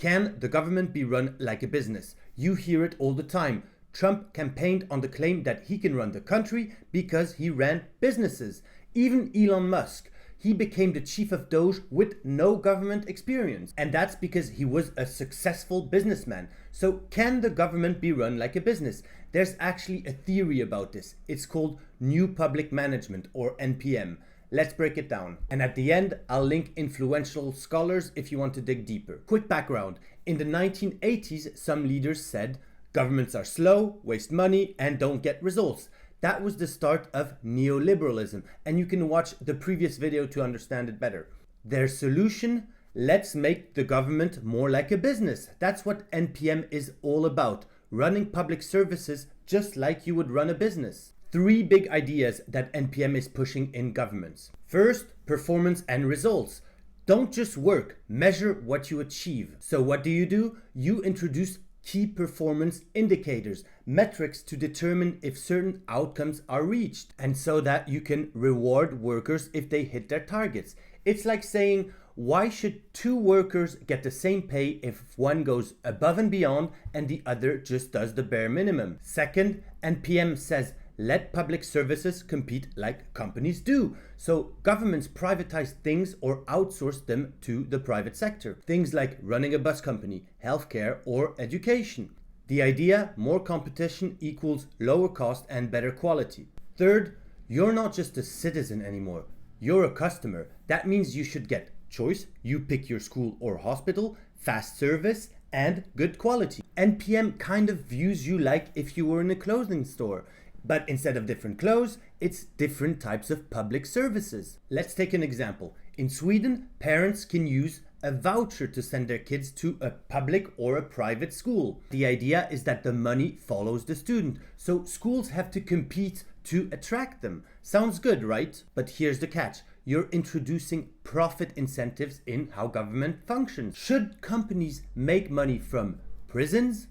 Can the government be run like a business? You hear it all the time. Trump campaigned on the claim that he can run the country because he ran businesses. Even Elon Musk, he became the chief of Doge with no government experience. And that's because he was a successful businessman. So can the government be run like a business? There's actually a theory about this. It's called New Public Management, or NPM. Let's break it down. And at the end, I'll link influential scholars if you want to dig deeper. Quick background. In the 1980s, some leaders said, governments are slow, waste money, and don't get results. That was the start of neoliberalism, and you can watch the previous video to understand it better. Their solution? Let's make the government more like a business. That's what NPM is all about. Running public services just like you would run a business. 3 big ideas that NPM is pushing in governments. First, performance and results. Don't just work, measure what you achieve. So what do? You introduce key performance indicators, metrics to determine if certain outcomes are reached, and so that you can reward workers if they hit their targets. It's like saying, why should 2 workers get the same pay if one goes above and beyond and the other just does the bare minimum? Second, NPM says, let public services compete like companies do. So governments privatize things or outsource them to the private sector. Things like running a bus company, healthcare, or education. The idea, more competition equals lower cost and better quality. Third, you're not just a citizen anymore. You're a customer. That means you should get choice. You pick your school or hospital, fast service, and good quality. NPM kind of views you like if you were in a clothing store. But instead of different clothes, it's different types of public services. Let's take an example. In Sweden, parents can use a voucher to send their kids to a public or a private school. The idea is that the money follows the student, so schools have to compete to attract them. Sounds good, right? But here's the catch. You're introducing profit incentives in how government functions. Should companies make money from prisons,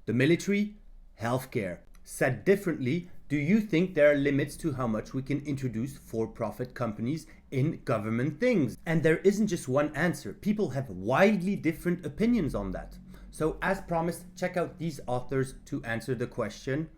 the military, healthcare? Said differently, do you think there are limits to how much we can introduce for-profit companies in government things? And there isn't just one answer. People have widely different opinions on that. So as promised, check out these authors to answer the question,